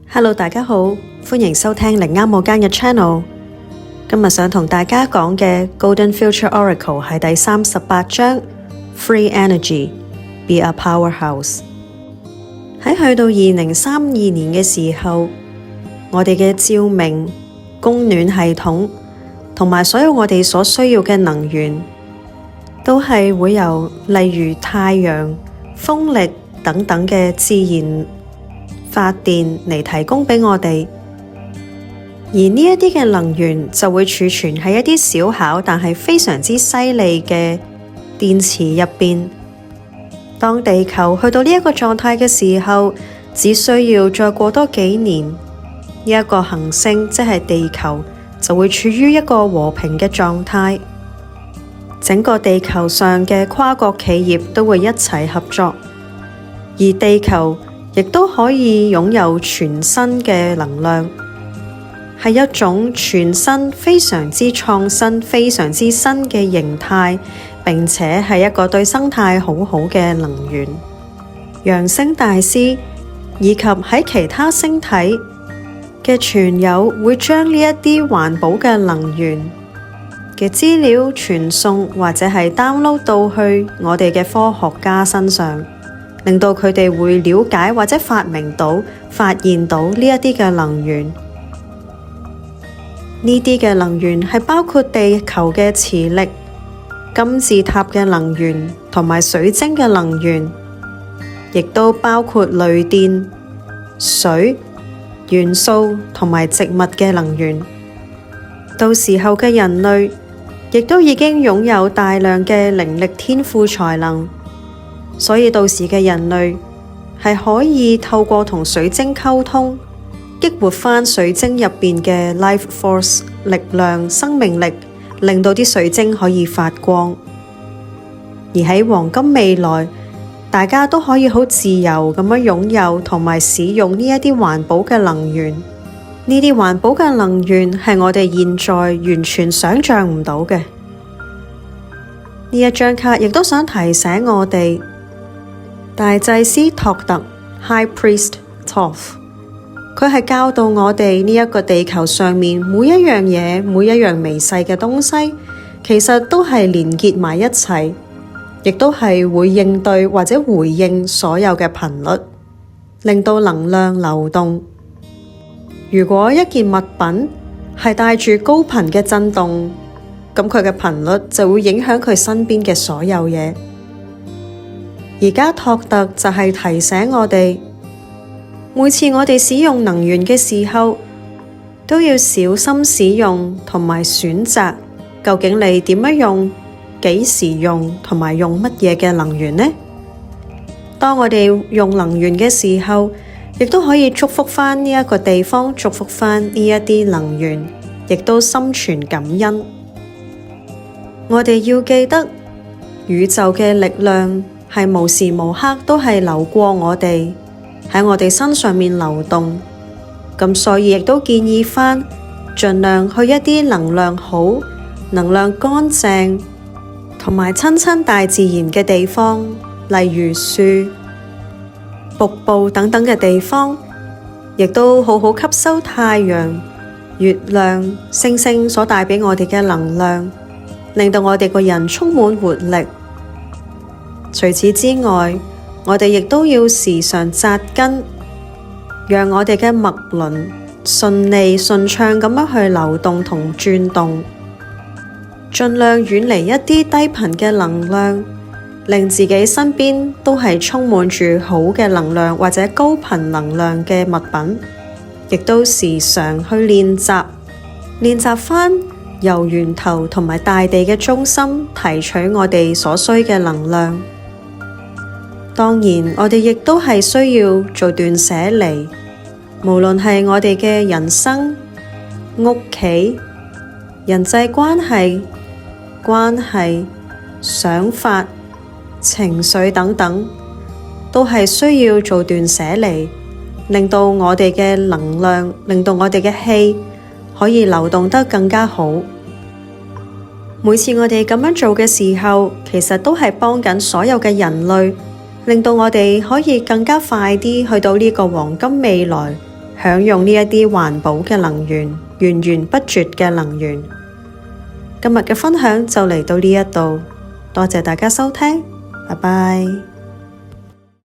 Hello， 大家好，歡迎收聽靈啱我間嘅 channel。今日想同大家講嘅 Golden Future Oracle 係第38章 Free Energy Be a Powerhouse。喺去到2032年嘅時候，我哋嘅照明、供暖系統同埋所有我哋所需要嘅能源，都係會由例如太陽、風力等等嘅自然發電嚟提供俾我哋，而呢一啲嘅能源就會儲存喺一啲小巧但係非常之犀利嘅電池入邊。當地球去到呢一個狀態嘅時候，只需要再過多幾年，呢一個行星即係地球就會處於一個和平嘅狀態。整個地球上嘅跨國企業都會一齊合作，而地球亦都可以擁有全新嘅能量，係一種全新、非常之創新、非常之新嘅形態，並且係一個對生態好好嘅能源。揚升大師以及喺其他星體嘅傳友會將呢一啲環保嘅能源嘅資料傳送或者係 download 到去我哋嘅科學家身上，令到佢哋會了解或者發明到、發現到呢一啲嘅能源。呢啲嘅能源係包括地球嘅磁力、金字塔嘅能源同埋水晶嘅能源，亦都包括雷電、水、元素同埋植物嘅能源。到時候嘅人類亦都已經擁有大量嘅靈力天賦才能。所以到時嘅人類係可以透過同水晶溝通，激活返水晶入邊嘅 life force 力量、生命力，令到啲水晶可以發光。而喺黃金未來，大家都可以好自由咁樣擁有同埋使用呢一啲環保嘅能源。呢啲環保嘅能源係我哋現在完全想象唔到嘅。呢一張卡亦都想提醒我哋，大祭司托特 High Priest Thoth， 佢係教導我哋呢一個地球上面每一樣嘢、每一樣微細嘅東西，其實都係連結埋一齊，亦都係會應對或者回應所有嘅頻率，令到能量流動。如果一件物品係帶住高頻嘅震動，咁佢嘅頻率就會影響佢身邊嘅所有嘢。而家托特就係提醒我哋，每次我哋使用能源嘅時候，都要小心使用同埋選擇，究竟你點樣用、幾時用同埋用乜嘢嘅能源呢？當我哋用能源嘅時候，亦都可以祝福返呢一個地方，祝福返呢一啲能源，亦都心存感恩。我哋要記得，宇宙嘅力量係無時無刻都係流過我哋，喺我哋身上面流動。咁所以亦都建議返，盡量去一啲能量好、能量乾淨同埋親大自然嘅地方，例如樹、瀑布等等嘅地方，亦都好好吸收太陽、月亮、星星所帶畀我哋嘅能量，令到我哋個人充滿活力。除此之外，我哋亦都要時常紮根，讓我哋嘅脈輪順利順暢咁樣去流動同轉動，盡量遠離一啲低頻嘅能量，令自己身邊都係充滿住好嘅能量或者高頻能量嘅物品，亦都時常去練習返由源頭同埋大地嘅中心提取我哋所需嘅能量。當然，我哋亦都係需要做斷捨離，無論係我哋嘅人生、屋企、人際關係、想法、情緒等等，都係需要做斷捨離，令到我哋嘅能量，令到我哋嘅氣可以流動得更加好。每次我哋咁樣做嘅時候，其實都係幫緊所有嘅人類，令到我哋可以更加快啲去到呢個黃金未來，享用呢一啲環保嘅能源，源源不絕嘅能源。今日嘅分享就嚟到呢一度，多謝大家收聽，拜拜。